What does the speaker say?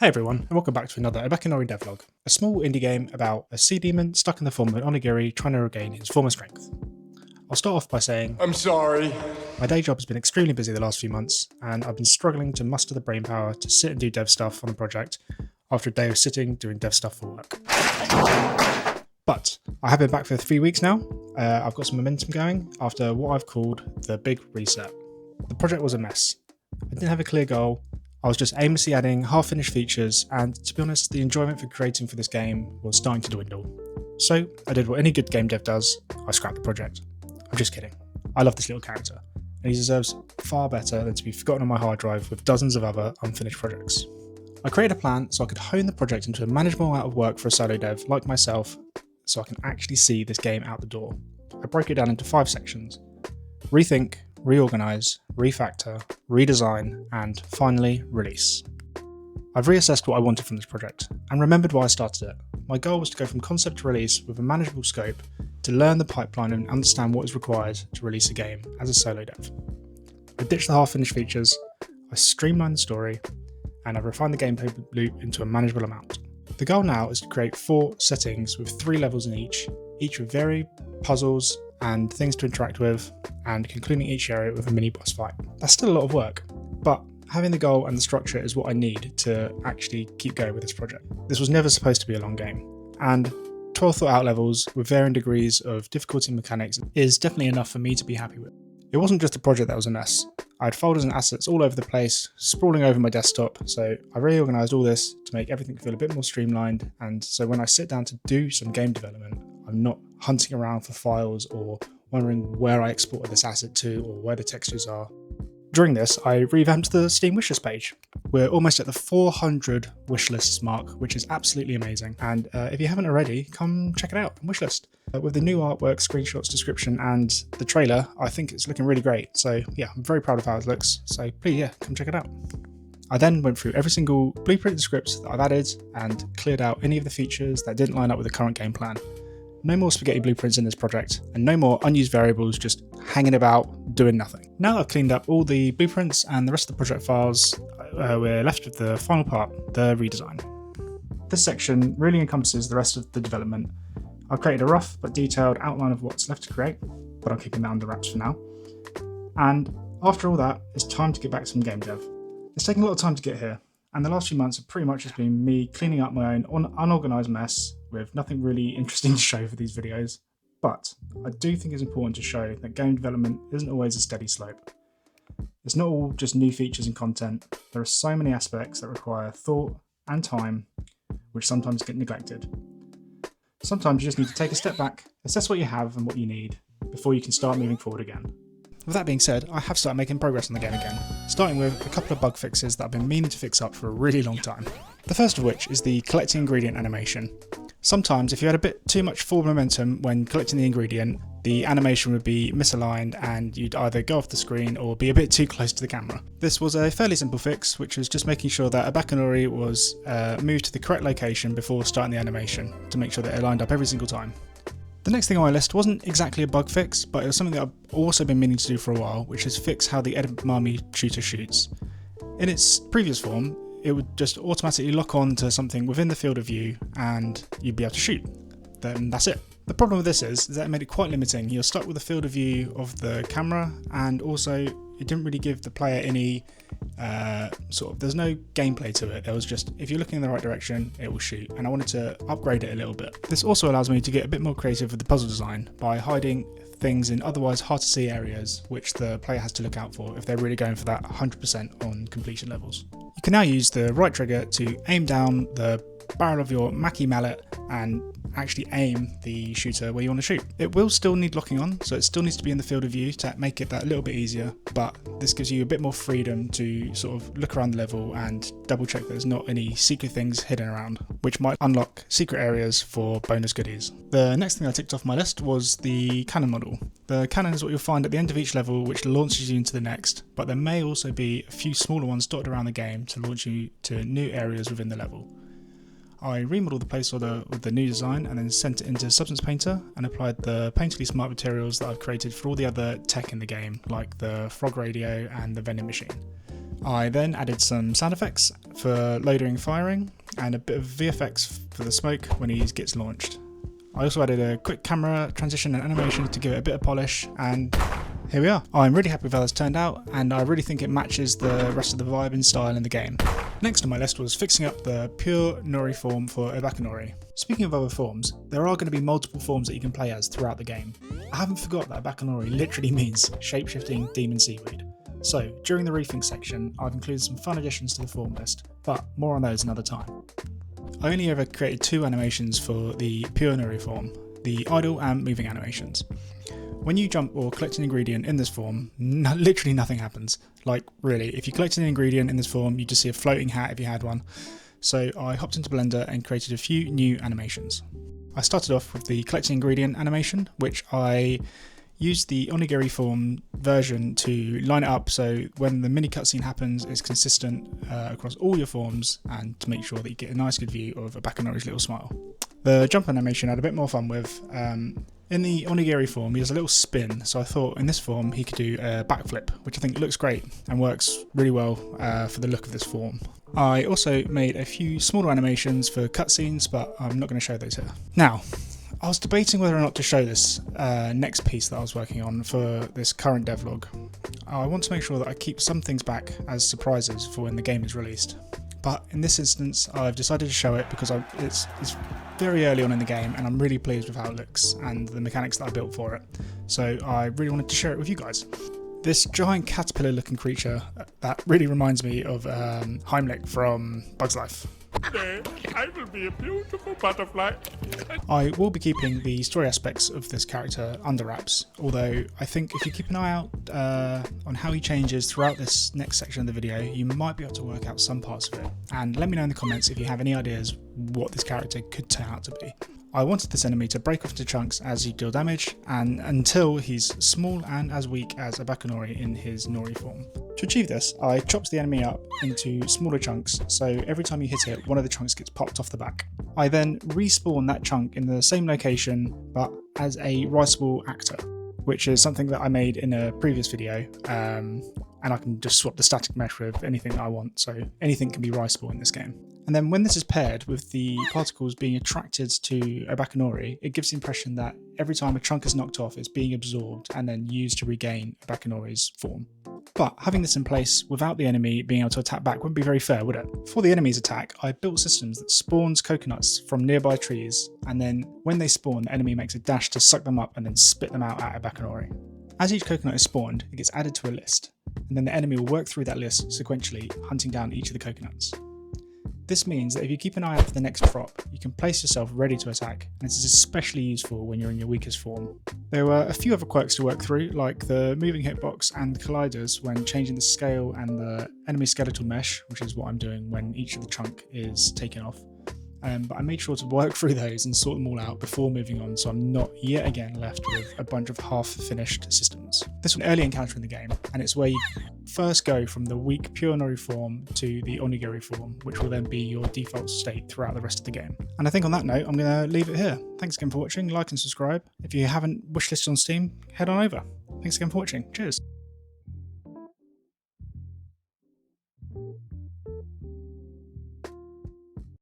Hey everyone, and welcome back to another Obakenori devlog, a small indie game about a sea demon stuck in the form of an onigiri trying to regain his former strength. I'll start off by saying, I'm sorry. My day job has been extremely busy the last few months, and I've been struggling to muster the brainpower to sit and do dev stuff on the project after a day of sitting doing dev stuff for work. But I have been back for 3 weeks now. I've got some momentum going after what I've called the big reset. The project was a mess. I didn't have a clear goal. I was just aimlessly adding half-finished features, and to be honest, the enjoyment for creating for this game was starting to dwindle. So I did what any good game dev does, I scrapped the project. I'm just kidding. I love this little character, and he deserves far better than to be forgotten on my hard drive with dozens of other unfinished projects. I created a plan so I could hone the project into a manageable amount of work for a solo dev like myself, so I can actually see this game out the door. I broke it down into 5 sections: reTHINK, reORGANISE, reFACTOR, reDESIGN, and finally, release. I've reassessed what I wanted from this project, and remembered why I started it. My goal was to go from concept to release with a manageable scope, to learn the pipeline and understand what is required to release a game as a solo dev. I ditched the half-finished features, I streamlined the story, and I've refined the gameplay loop into a manageable amount. The goal now is to create 4 settings with 3 levels in each with varied puzzles and things to interact with, and concluding each area with a mini boss fight. That's still a lot of work, but having the goal and the structure is what I need to actually keep going with this project. This was never supposed to be a long game, and 12 thought out levels with varying degrees of difficulty mechanics is definitely enough for me to be happy with. It wasn't just a project that was a mess. I had folders and assets all over the place, sprawling over my desktop, so I reorganised all this to make everything feel a bit more streamlined, and so when I sit down to do some game development, I'm not hunting around for files or wondering where I exported this asset to or where the textures are. During this, I revamped the Steam wishlist page. We're almost at the 400 wishlists mark, which is absolutely amazing, and if you haven't already, come check it out on Wishlist. With the new artwork, screenshots, description, and the trailer, I think it's looking really great. So yeah, I'm very proud of how it looks. So please, come check it out. I then went through every single blueprint script that I've added and cleared out any of the features that didn't line up with the current game plan. No more spaghetti blueprints in this project, and no more unused variables just hanging about doing nothing. Now that I've cleaned up all the blueprints and the rest of the project files, we're left with the final part, the redesign. This section really encompasses the rest of the development. I've created a rough but detailed outline of what's left to create, but I'm keeping that under wraps for now. And after all that, it's time to get back to some game dev. It's taken a lot of time to get here, and the last few months have pretty much just been me cleaning up my own unorganised mess with nothing really interesting to show for these videos. But I do think it's important to show that game development isn't always a steady slope. It's not all just new features and content. There are so many aspects that require thought and time, which sometimes get neglected. Sometimes you just need to take a step back, assess what you have and what you need, before you can start moving forward again. With that being said, I have started making progress on the game again, starting with a couple of bug fixes that I've been meaning to fix up for a really long time. The first of which is the collecting ingredient animation. Sometimes if you had a bit too much forward momentum when collecting the ingredient, the animation would be misaligned and you'd either go off the screen or be a bit too close to the camera. This was a fairly simple fix, which was just making sure that Obakenori was moved to the correct location before starting the animation to make sure that it lined up every single time. The next thing on my list wasn't exactly a bug fix, but it was something that I've also been meaning to do for a while, which is fix how the Edemame shooter shoots. In its previous form, it would just automatically lock on to something within the field of view and you'd be able to shoot. Then that's it. The problem with this is that it made it quite limiting. You're stuck with the field of view of the camera, and also it didn't really give the player any there's no gameplay to it. There was just, if you're looking in the right direction, it will shoot, and I wanted to upgrade it a little bit. This also allows me to get a bit more creative with the puzzle design by hiding things in otherwise hard to see areas which the player has to look out for if they're really going for that 100% on completion levels. You can now use the right trigger to aim down the barrel of your Mackie mallet and actually aim the shooter where you want to shoot. It will still need locking on, so it still needs to be in the field of view to make it that little bit easier, but this gives you a bit more freedom to sort of look around the level and double check that there's not any secret things hidden around, which might unlock secret areas for bonus goodies. The next thing I ticked off my list was the Canon model. The Canon is what you'll find at the end of each level, which launches you into the next, but there may also be a few smaller ones dotted around the game to launch you to new areas within the level. I remodeled the placeholder with the new design and then sent it into Substance Painter and applied the painterly smart materials that I've created for all the other tech in the game, like the frog radio and the vending machine. I then added some sound effects for loading and firing, and a bit of VFX for the smoke when he gets launched. I also added a quick camera transition and animation to give it a bit of polish, and here we are. I'm really happy with how this turned out, and I really think it matches the rest of the vibe and style in the game. Next on my list was fixing up the pure Nori form for Obakenori. Speaking of other forms, there are going to be multiple forms that you can play as throughout the game. I haven't forgot that Obakenori literally means shape-shifting demon seaweed. So, during the reTHINK section, I've included some fun additions to the form list, but more on those another time. I only ever created 2 animations for the pure Nori form, the idle and moving animations. When you jump or collect an ingredient in this form, literally nothing happens. Like, really, if you collect an ingredient in this form, you just see a floating hat if you had one. So I hopped into Blender and created a few new animations. I started off with the collecting ingredient animation, which I used the onigiri form version to line it up so when the mini cutscene happens, it's consistent across all your forms, and to make sure that you get a nice good view of Obakenori's little smile. The jump animation I had a bit more fun with. In the onigiri form, he has a little spin, so I thought in this form he could do a backflip, which I think looks great and works really well for the look of this form. I also made a few smaller animations for cutscenes, but I'm not going to show those here. Now, I was debating whether or not to show this next piece that I was working on for this current devlog. I want to make sure that I keep some things back as surprises for when the game is released. But in this instance, I've decided to show it because it's very early on in the game and I'm really pleased with how it looks and the mechanics that I built for it. So I really wanted to share it with you guys. This giant caterpillar looking creature that really reminds me of Heimlich from Bug's Life. I will be a beautiful butterfly. I will be keeping the story aspects of this character under wraps, although I think if you keep an eye out on how he changes throughout this next section of the video, you might be able to work out some parts of it. And let me know in the comments if you have any ideas what this character could turn out to be. I wanted this enemy to break off into chunks as you deal damage, and until he's small and as weak as Obakenori in his Nori form. To achieve this, I chopped the enemy up into smaller chunks, so every time you hit it, one of the chunks gets popped off the back. I then respawn that chunk in the same location, but as a riceable actor, which is something that I made in a previous video, and I can just swap the static mesh with anything I want, so anything can be riceable in this game. And then when this is paired with the particles being attracted to Obakenori, it gives the impression that every time a chunk is knocked off, it's being absorbed and then used to regain Obakenori's form. But having this in place without the enemy being able to attack back wouldn't be very fair, would it? For the enemy's attack, I built systems that spawns coconuts from nearby trees, and then when they spawn, the enemy makes a dash to suck them up and then spit them out at Obakenori. As each coconut is spawned, it gets added to a list, and then the enemy will work through that list sequentially, hunting down each of the coconuts. This means that if you keep an eye out for the next prop, you can place yourself ready to attack, and this is especially useful when you're in your weakest form. There were a few other quirks to work through, like the moving hitbox and the colliders when changing the scale and the enemy skeletal mesh, which is what I'm doing when each of the chunk is taken off. But I made sure to work through those and sort them all out before moving on, so I'm not yet again left with a bunch of half-finished systems. This was an early encounter in the game, and it's where you first go from the weak pure Nori form to the onigiri form, which will then be your default state throughout the rest of the game. And I think on that note, I'm going to leave it here. Thanks again for watching, like and subscribe. If you haven't wishlisted on Steam, head on over. Thanks again for watching. Cheers.